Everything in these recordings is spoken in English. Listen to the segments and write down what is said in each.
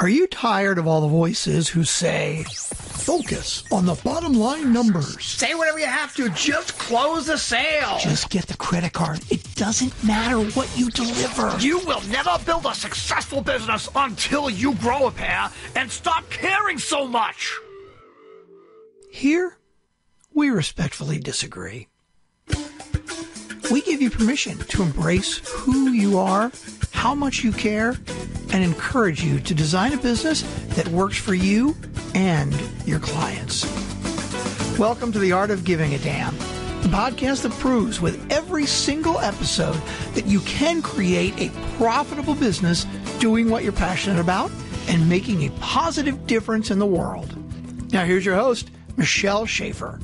Are you tired of all the voices who say, focus on the bottom line numbers? Say whatever you have to, just close the sale. Just get the credit card. It doesn't matter what you deliver. You will never build a successful business until you grow a pair and stop caring so much. Here, we respectfully disagree. We give you permission to embrace who you are, how much you care, and encourage you to design a business that works for you and your clients. Welcome to The Art of Giving a Damn, the podcast that proves with every single episode that you can create a profitable business doing what you're passionate about and making a positive difference in the world. Now here's your host, Michelle Schaefer.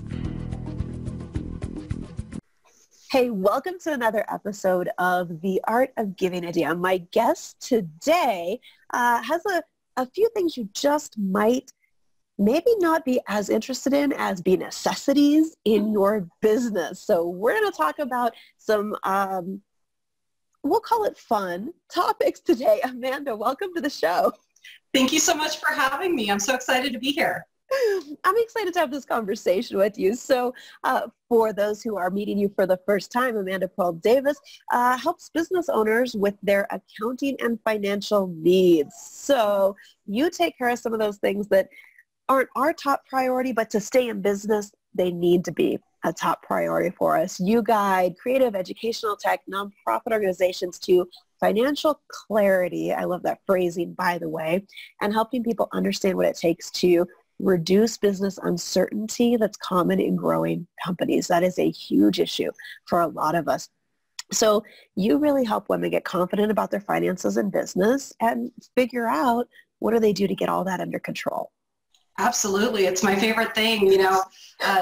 Hey, welcome to another episode of The Art of Giving a Damn. My guest today has a few things you just might maybe not be as interested in as be necessities in your business. So we're going to talk about some, we'll call it fun topics today. Amanda, welcome to the show. Thank you so much for having me. I'm so excited to be here. I'm excited to have this conversation with you. So for those who are meeting you for the first time, Amanda Pearl-Davis helps business owners with their accounting and financial needs. So you take care of some of those things that aren't our top priority, but to stay in business, they need to be a top priority for us. You guide creative, educational, tech, nonprofit organizations to financial clarity. I love that phrasing, by the way, and helping people understand what it takes to reduce business uncertainty that's common in growing companies. That is a huge issue for a lot of us. So you really help women get confident about their finances and business and figure out what do they do to get all that under control. Absolutely. It's my favorite thing. You know,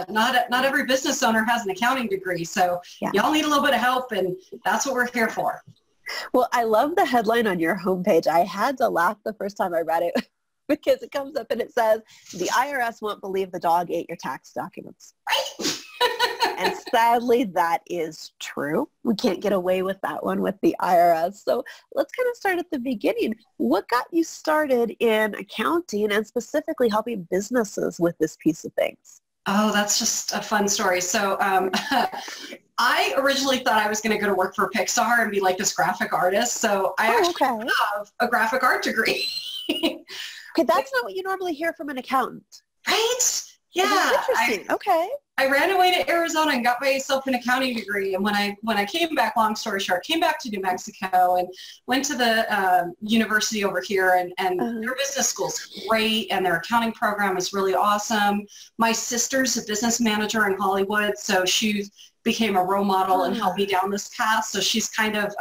not every business owner has an accounting degree. So y'all need a little bit of help, and that's what we're here for. Well, I love the headline on your homepage. I had to laugh the first time I read it. Because it comes up and it says, the IRS won't believe the dog ate your tax documents. And sadly, that is true. We can't get away with that one with the IRS. So let's kind of start at the beginning. What got you started in accounting and specifically helping businesses with this piece of things? Oh, that's just a fun story. So I originally thought I was going to go to work for Pixar and be like this graphic artist. So I actually have a graphic art degree. Okay, that's not what you normally hear from an accountant. Right? Yeah. Interesting. Okay. I ran away to Arizona and got myself an accounting degree. And when I came back, long story short, came back to New Mexico and went to the university over here, and their business school's great and their accounting program is really awesome. My sister's a business manager in Hollywood, so she became a role model and helped me down this path. So she's kind of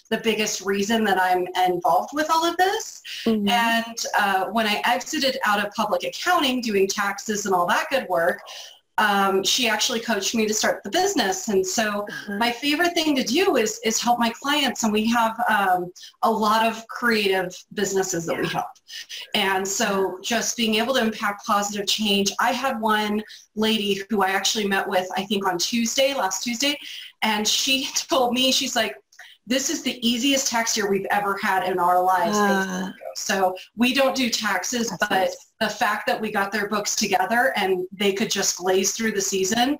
the biggest reason that I'm involved with all of this. Mm-hmm. And when I exited out of public accounting, doing taxes and all that good work, she actually coached me to start the business. And so my favorite thing to do is help my clients. And we have a lot of creative businesses that we help. And so just being able to impact positive change. I had one lady who I actually met with, I think on last Tuesday, and she told me, she's like, this is the easiest tax year we've ever had in our lives. So we don't do taxes, but nice. The fact that we got their books together and they could just glaze through the season,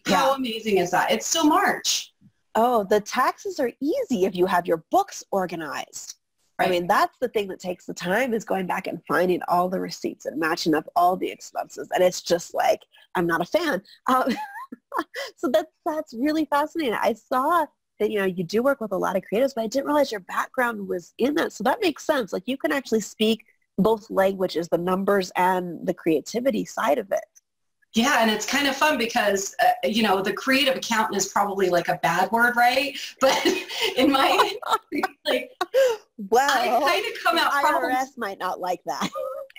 how amazing is that? It's still March. Oh, the taxes are easy if you have your books organized. Right. I mean, that's the thing that takes the time is going back and finding all the receipts and matching up all the expenses. And it's just like, I'm not a fan. So that's really fascinating. I saw that, you do work with a lot of creatives, but I didn't realize your background was in that. So that makes sense. Like you can actually speak both languages, the numbers and the creativity side of it. Yeah, and it's kind of fun because, the creative accountant is probably like a bad word, right? But in my, well, I kind of come out IRS might not like that.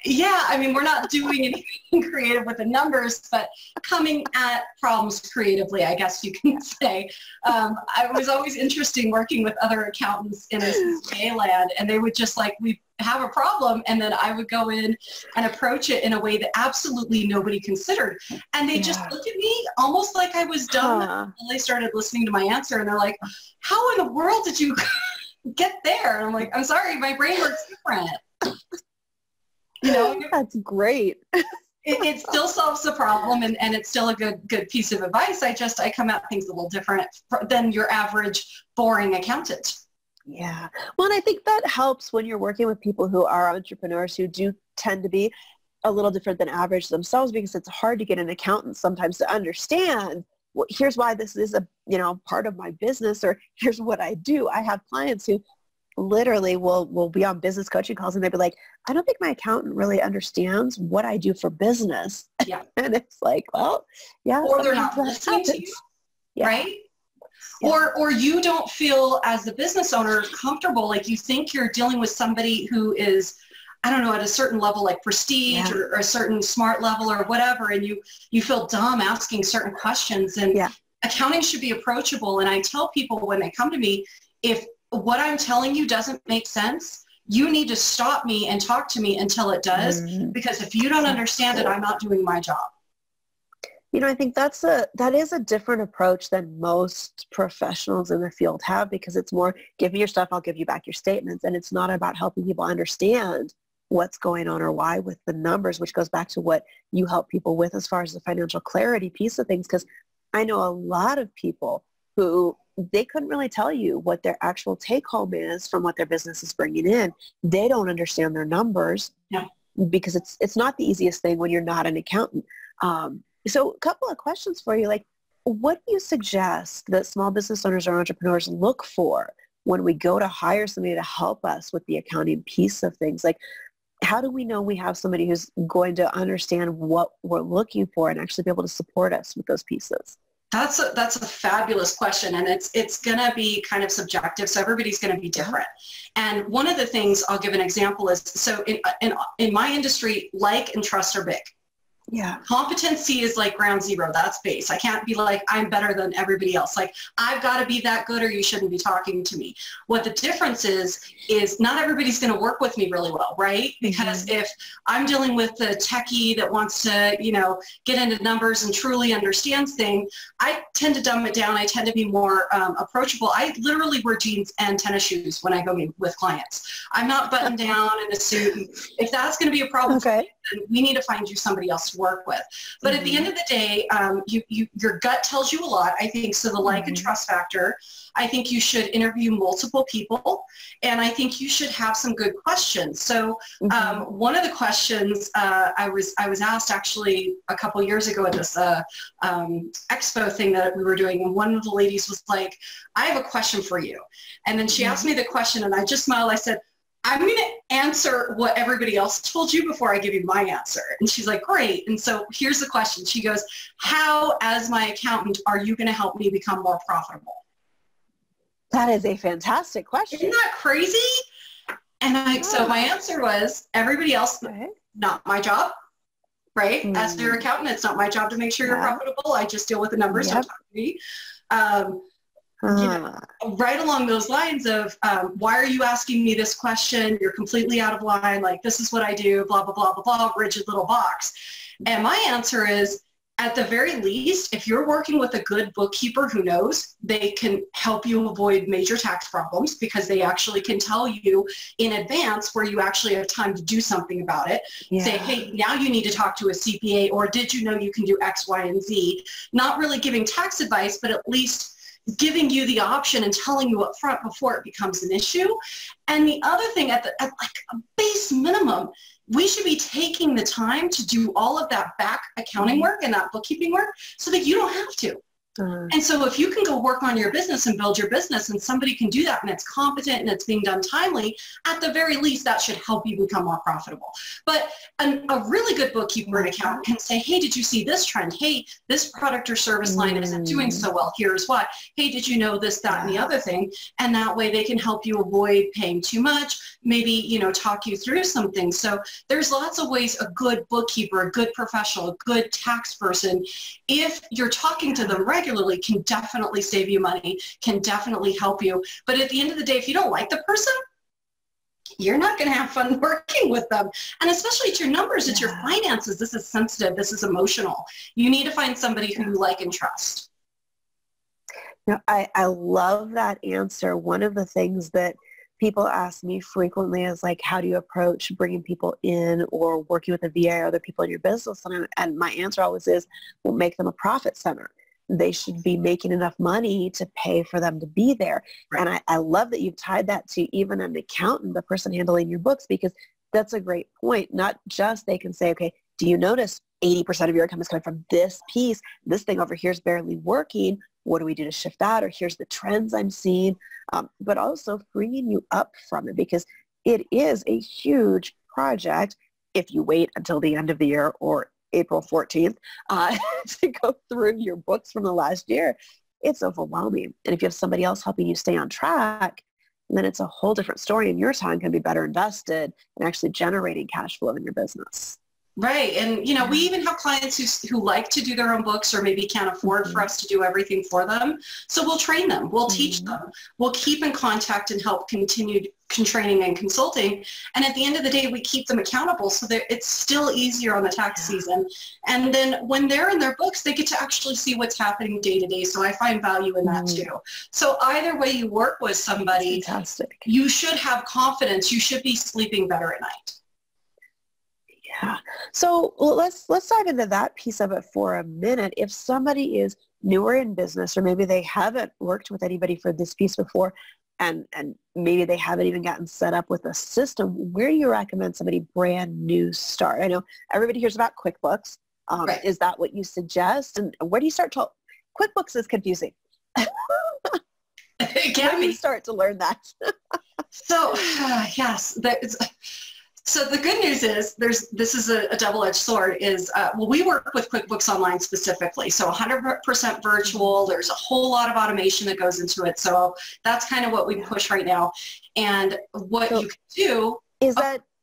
Yeah, I mean, we're not doing anything creative with the numbers, but coming at problems creatively, I guess you can say. I was always interesting working with other accountants in a land, and they would just we have a problem, and then I would go in and approach it in a way that absolutely nobody considered. And they just look at me almost like I was dumb until they started listening to my answer, and they're like, how in the world did you get there? And I'm like, I'm sorry, my brain works different. You know, that's great. it still solves the problem, and it's still a good piece of advice. I come at things a little different than your average boring accountant. Yeah. Well, and I think that helps when you're working with people who are entrepreneurs who do tend to be a little different than average themselves, because it's hard to get an accountant sometimes to understand, well, here's why this is a, part of my business, or here's what I do. I have clients who literally will be on business coaching calls and they'll be like, I don't think my accountant really understands what I do for business. Yeah. And it's like, well, yeah. Or they're not listening to you, yeah. right? Yeah. Or you don't feel as the business owner comfortable, like you think you're dealing with somebody who is, I don't know, at a certain level, like prestige, or a certain smart level or whatever, and you feel dumb asking certain questions. And accounting should be approachable. And I tell people when they come to me, if what I'm telling you doesn't make sense, you need to stop me and talk to me until it does, because if you don't understand it, I'm not doing my job. I think that is a different approach than most professionals in the field have, because it's more, give me your stuff, I'll give you back your statements. And it's not about helping people understand what's going on or why with the numbers, which goes back to what you help people with as far as the financial clarity piece of things. Because I know a lot of people who they couldn't really tell you what their actual take home is from what their business is bringing in. They don't understand their numbers because it's not the easiest thing when you're not an accountant. So a couple of questions for you, like, what do you suggest that small business owners or entrepreneurs look for when we go to hire somebody to help us with the accounting piece of things? Like, how do we know we have somebody who's going to understand what we're looking for and actually be able to support us with those pieces? That's a fabulous question, and it's going to be kind of subjective, so everybody's going to be different. And one of the things I'll give an example is, so in my industry, like and trust are big. Yeah. Competency is like ground zero. That's base. I can't be like, I'm better than everybody else. Like, I've got to be that good or you shouldn't be talking to me. What the difference is not everybody's going to work with me really well, right? Because if I'm dealing with the techie that wants to, get into numbers and truly understands things, I tend to dumb it down. I tend to be more approachable. I literally wear jeans and tennis shoes when I go meet with clients. I'm not buttoned down in a suit. And if that's going to be a problem, then we need to find you somebody else to work with. But at the end of the day, your gut tells you a lot, I think. So the like and trust factor, I think you should interview multiple people, and I think you should have some good questions. So one of the questions I was asked actually a couple years ago at this expo thing that we were doing, and one of the ladies was like, I have a question for you. And then she asked me the question, and I just smiled. I said, I'm going to answer what everybody else told you before I give you my answer. And she's like, great. And so here's the question. She goes, how, as my accountant, are you going to help me become more profitable? That is a fantastic question. Isn't that crazy? And so my answer was, everybody else, not my job, right? As their accountant, it's not my job to make sure you're profitable. I just deal with the numbers. Don't talk to me. Right along those lines of, why are you asking me this question? You're completely out of line. Like, this is what I do, blah, blah, blah, blah, blah, rigid little box. And my answer is, at the very least, if you're working with a good bookkeeper who knows, they can help you avoid major tax problems, because they actually can tell you in advance where you actually have time to do something about it. Say, hey, now you need to talk to a CPA, or did you know you can do X, Y, and Z? Not really giving tax advice, but at least giving you the option and telling you up front before it becomes an issue. And the other thing, at like a base minimum, we should be taking the time to do all of that back accounting work and that bookkeeping work so that you don't have to. And so if you can go work on your business and build your business, and somebody can do that and it's competent and it's being done timely, at the very least, that should help you become more profitable. But a really good bookkeeper and accountant can say, hey, did you see this trend? Hey, this product or service line isn't doing so well. Here's why. Hey, did you know this, that, and the other thing? And that way they can help you avoid paying too much, maybe, talk you through some things. So there's lots of ways a good bookkeeper, a good professional, a good tax person, if you're talking to them regularly, can definitely save you money, can definitely help you. But at the end of the day, if you don't like the person, you're not going to have fun working with them. And especially it's your numbers, it's your finances. This is sensitive. This is emotional. You need to find somebody who you like and trust. I love that answer. One of the things that people ask me frequently is like, how do you approach bringing people in or working with a VA or other people in your business? And my answer always is, well, make them a profit center. They should be making enough money to pay for them to be there. Right. And I love that you've tied that to even an accountant, the person handling your books, because that's a great point. Not just they can say, okay, do you notice 80% of your income is coming from this piece? This thing over here is barely working. What do we do to shift that? Or here's the trends I'm seeing. But also freeing you up from it, because it is a huge project if you wait until the end of the year or April 14th to go through your books from the last year. It's overwhelming. And if you have somebody else helping you stay on track, then it's a whole different story, and your time can be better invested in actually generating cash flow in your business. Right. And, you know, we even have clients who like to do their own books or maybe can't afford for us to do everything for them. So we'll train them. We'll teach them. We'll keep in contact and help continue training and consulting. And at the end of the day, we keep them accountable so that it's still easier on the tax season. And then when they're in their books, they get to actually see what's happening day to day. So I find value in that too. So either way you work with somebody, fantastic. You should have confidence. You should be sleeping better at night. Yeah. So let's dive into that piece of it for a minute. If somebody is newer in business, or maybe they haven't worked with anybody for this piece before, and maybe they haven't even gotten set up with a system, where do you recommend somebody brand new start? I know everybody hears about QuickBooks. Right. Is that what you suggest? And where do you start to? QuickBooks is confusing. It can When do you start to learn that? So yes, so the good news is this is a double-edged sword is, well, we work with QuickBooks Online specifically. So 100% virtual. There's a whole lot of automation that goes into it. So that's kind of what we push right now. And what you can do.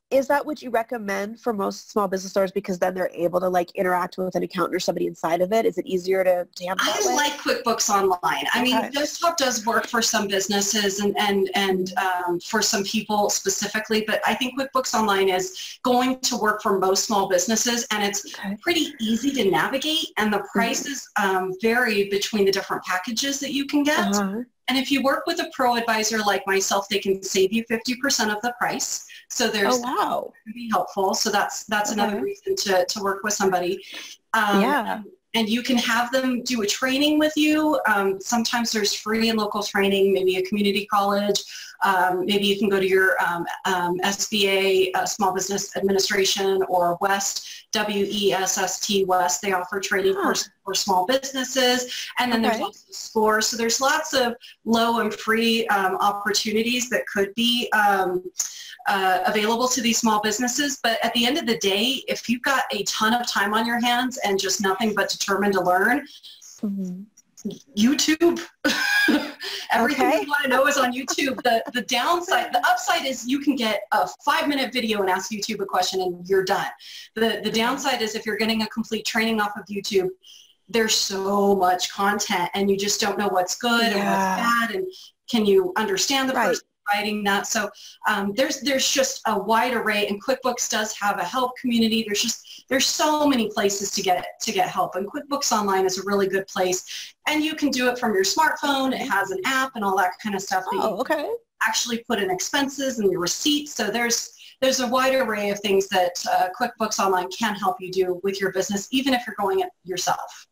Is that what you recommend for most small business owners, because then they're able to like interact with an accountant or somebody inside of it? Is it easier to handle that way? I like QuickBooks Online. I mean, desktop does work for some businesses and for some people specifically, but I think QuickBooks Online is going to work for most small businesses, and it's pretty easy to navigate, and the prices vary between the different packages that you can get. And if you work with a pro advisor like myself, they can save you 50% of the price. So there's can be helpful. So that's another reason to work with somebody. And you can have them do a training with you. Sometimes there's free and local training, maybe a community college. Maybe you can go to your SBA, Small Business Administration, or WEST, WESST, WEST. They offer training for small businesses. And then there's also SCORE. So there's lots of low and free opportunities that could be available to these small businesses. But at the end of the day, if you've got a ton of time on your hands and just nothing but determined to learn, YouTube. Everything you want to know is on YouTube. The downside, the upside is you can get a 5-minute video and ask YouTube a question and you're done. The downside is if you're getting a complete training off of YouTube, there's so much content and you just don't know what's good and what's bad, and can you understand the person writing that. So there's just a wide array, and QuickBooks does have a help community. There's so many places to get help, and QuickBooks Online is a really good place, and you can do it from your smartphone. It has an app and all that kind of stuff that you actually put in expenses and your receipts. So there's a wide array of things that QuickBooks Online can help you do with your business, even if you're going it yourself.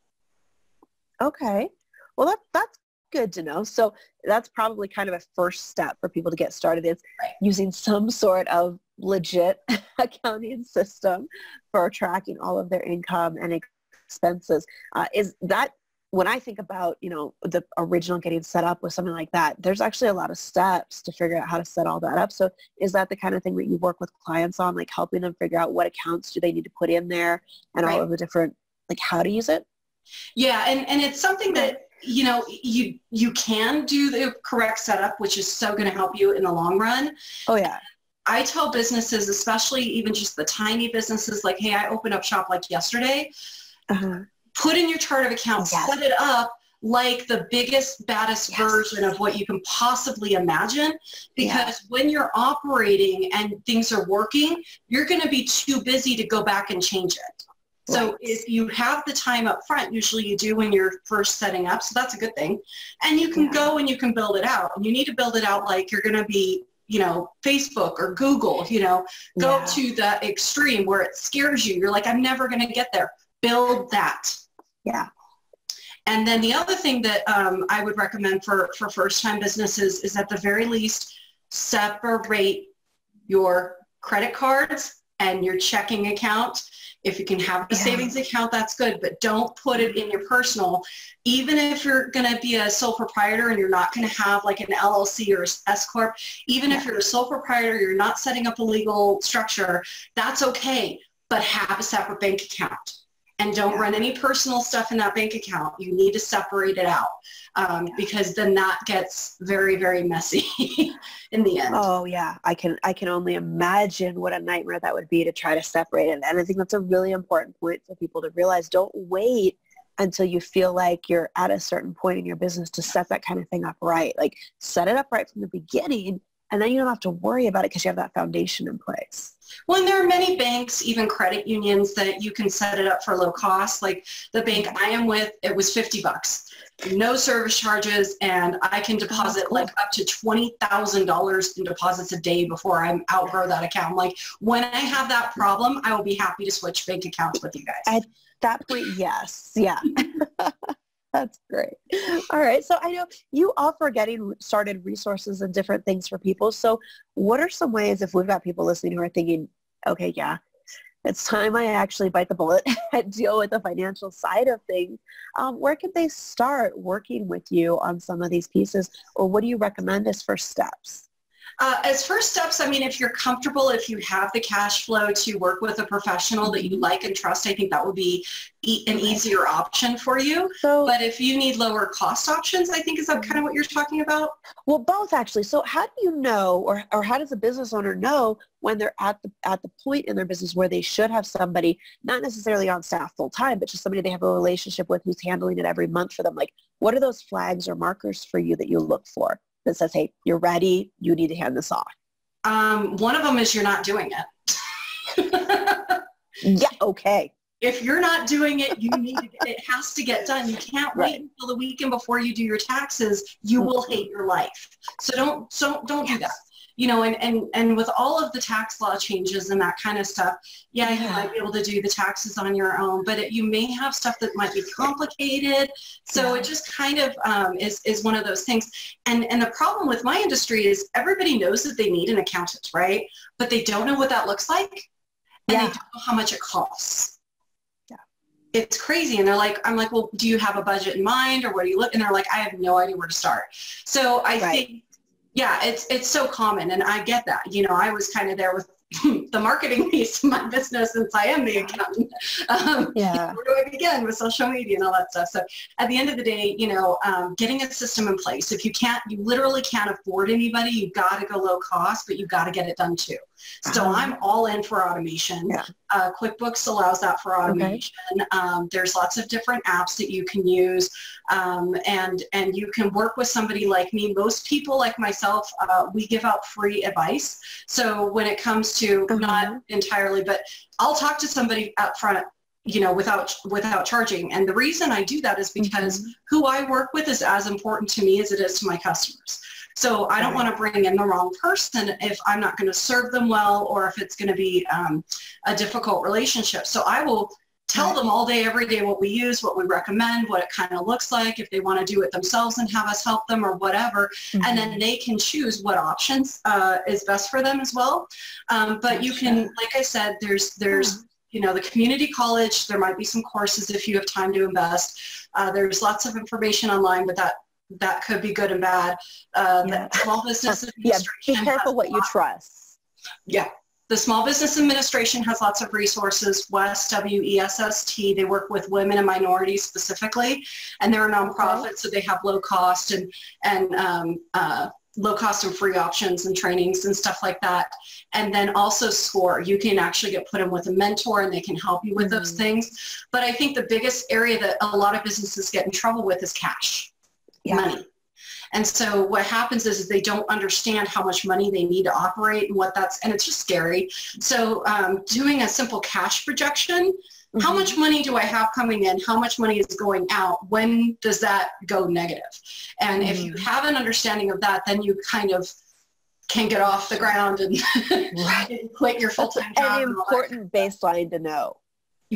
Okay. Well, that's good to know. So that's probably kind of a first step for people to get started, is using some sort of legit accounting system for tracking all of their income and expenses. Is that, when I think about, the original getting set up with something like that, there's actually a lot of steps to figure out how to set all that up. So is that the kind of thing that you work with clients on, like helping them figure out what accounts do they need to put in there and all of the different, like how to use it? Yeah. And it's something that, you can do the correct setup, which is so going to help you in the long run. Oh yeah. I tell businesses, especially even just the tiny businesses, like, hey, I opened up shop like yesterday. Put in your chart of accounts, set it up like the biggest, baddest version of what you can possibly imagine. Because when you're operating and things are working, you're going to be too busy to go back and change it. So if you have the time up front, usually you do when you're first setting up, so that's a good thing. And you can go and you can build it out. And you need to build it out like you're going to be Facebook or Google, go to the extreme where it scares you. You're like, I'm never going to get there. Build that. Yeah. And then the other thing that I would recommend for first-time businesses is at the very least, separate your credit cards and your checking account. If you can have a savings account, that's good, but don't put it in your personal. Even if you're going to be a sole proprietor and you're not going to have like an LLC or S Corp, even if you're a sole proprietor, you're not setting up a legal structure, that's okay, but have a separate bank account. And don't run any personal stuff in that bank account. You need to separate it out because then that gets very, very messy in the end. Oh yeah, I can only imagine what a nightmare that would be to try to separate it. And I think that's a really important point for people to realize. Don't wait until you feel like you're at a certain point in your business to set that kind of thing up right. Like set it up right from the beginning, and then you don't have to worry about it because you have that foundation in place. Well, and there are many banks, even credit unions, that you can set it up for low cost. Like the bank I am with, it was $50, no service charges, and I can deposit like up to $20,000 in deposits a day before I outgrow that account. I'm like, when I have that problem, I will be happy to switch bank accounts with you guys. At that point, yes. Yeah. That's great. All right. So I know you offer getting started resources and different things for people. So what are some ways, if we've got people listening who are thinking, okay, yeah, it's time I actually bite the bullet and deal with the financial side of things, where can they start working with you on some of these pieces? Or what do you recommend as first steps? As first steps, I mean, if you're comfortable, if you have the cash flow to work with a professional that you like and trust, I think that would be an easier option for you. But if you need lower cost options, I think, is that kind of what you're talking about? Well, both actually. So how do you know, or how does a business owner know when they're at the point in their business where they should have somebody, not necessarily on staff full time, but just somebody they have a relationship with who's handling it every month for them? Like, what are those flags or markers for you that you look for that says, hey, you're ready, you need to hand this off? One of them is you're not doing it. Yeah, okay. If you're not doing it, it has to get done. You can't wait until the weekend before you do your taxes. You will hate your life. So don't do that. And with all of the tax law changes and that kind of stuff, you might be able to do the taxes on your own, but you may have stuff that might be complicated. So it just kind of is one of those things. And the problem with my industry is everybody knows that they need an accountant, right? But they don't know what that looks like, and they don't know how much it costs. It's crazy. And I'm like, well, do you have a budget in mind, or what do you look? And they're like, I have no idea where to start. So I think, it's so common. And I get that. I was kind of there with the marketing piece of my business since I am the accountant. Where do I begin with social media and all that stuff? So at the end of the day, getting a system in place. If you literally can't afford anybody, you've got to go low cost, but you've got to get it done too. So I'm all in for automation. QuickBooks allows that for automation. There's lots of different apps that you can use, and you can work with somebody like me. Most people like myself, we give out free advice. So when it comes to, not entirely, but I'll talk to somebody up front, without charging. And the reason I do that is because who I work with is as important to me as it is to my customers. So I don't want to bring in the wrong person if I'm not going to serve them well, or if it's going to be a difficult relationship. So I will tell them all day, every day, what we use, what we recommend, what it kind of looks like, if they want to do it themselves and have us help them or whatever. And then they can choose what options is best for them as well. But you can, like I said, there's the community college. There might be some courses if you have time to invest. There's lots of information online, but that could be good and bad. The Small Business Administration. Be careful what you trust. The Small Business Administration has lots of resources. WEST, W-E-S-S-T, they work with women and minorities specifically, and they're a nonprofit, so they have low cost and low cost and free options and trainings and stuff like that. And then also SCORE. You can actually get put in with a mentor, and they can help you with those things. But I think the biggest area that a lot of businesses get in trouble with is cash. Money. And so what happens is they don't understand how much money they need to operate and it's just scary. So doing a simple cash projection, how much money do I have coming in? How much money is going out? When does that go negative? And if you have an understanding of that, then you kind of can't get off the ground and quit your full-time job. An important baseline to know.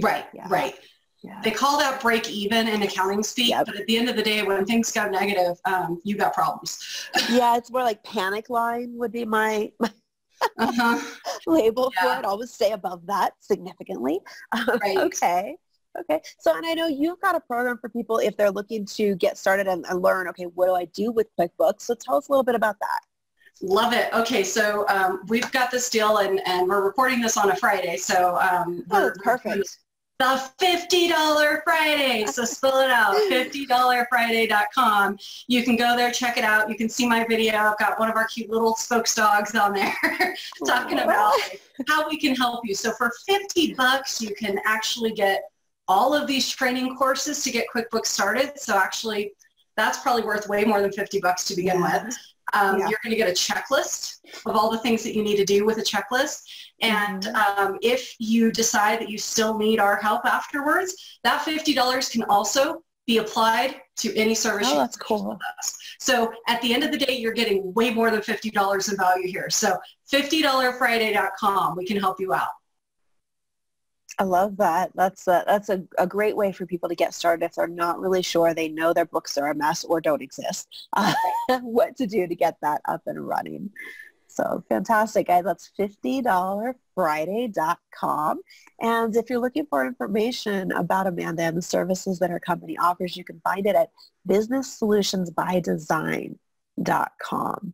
Right, right. Yeah. They call that break even in accounting speak, but at the end of the day, when things go negative, you got problems. Yeah, it's more like panic line would be my label for it. Always stay above that significantly. Right. Okay. So, and I know you've got a program for people if they're looking to get started and learn, okay, what do I do with QuickBooks? So tell us a little bit about that. Love it. Okay, so we've got this deal and we're recording this on a Friday. So perfect. The $50 Friday. So spell it out, $50friday.com. You can go there, check it out. You can see my video. I've got one of our cute little spokes dogs on there talking about how we can help you. So for $50, you can actually get all of these training courses to get QuickBooks started. So actually, that's probably worth way more than $50 to begin with. You're going to get a checklist of all the things that you need to do with a checklist. And if you decide that you still need our help afterwards, that $50 can also be applied to any service. Oh, that's cool. So at the end of the day, you're getting way more than $50 in value here. So $50friday.com, we can help you out. I love that. That's a great way for people to get started if they're not really sure. They know their books are a mess or don't exist. What to do to get that up and running. So fantastic, guys. That's $50friday.com. And if you're looking for information about Amanda and the services that her company offers, you can find it at businesssolutionsbydesign.com.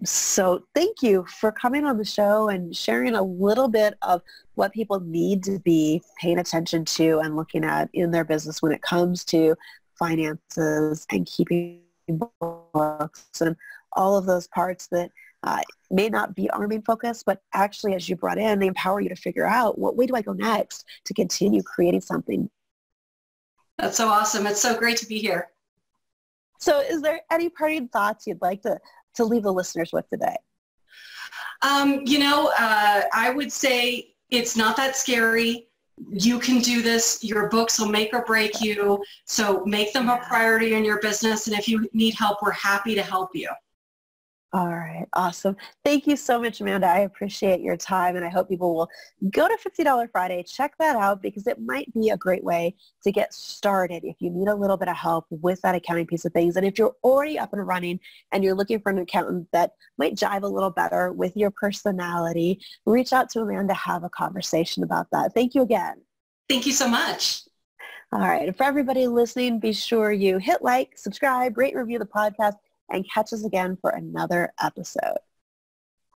So thank you for coming on the show and sharing a little bit of what people need to be paying attention to and looking at in their business when it comes to finances and keeping books and all of those parts that may not be our main focus, but actually, as you brought in, they empower you to figure out what way do I go next to continue creating something. That's so awesome. It's so great to be here. So is there any parting thoughts you'd like to leave the listeners with today? I would say it's not that scary. You can do this. Your books will make or break you. So make them a priority in your business. And if you need help, we're happy to help you. All right. Awesome. Thank you so much, Amanda. I appreciate your time, and I hope people will go to $50 Friday. Check that out because it might be a great way to get started if you need a little bit of help with that accounting piece of things. And if you're already up and running and you're looking for an accountant that might jive a little better with your personality, reach out to Amanda, have a conversation about that. Thank you again. Thank you so much. All right. And for everybody listening, be sure you hit like, subscribe, rate, review the podcast, and catch us again for another episode.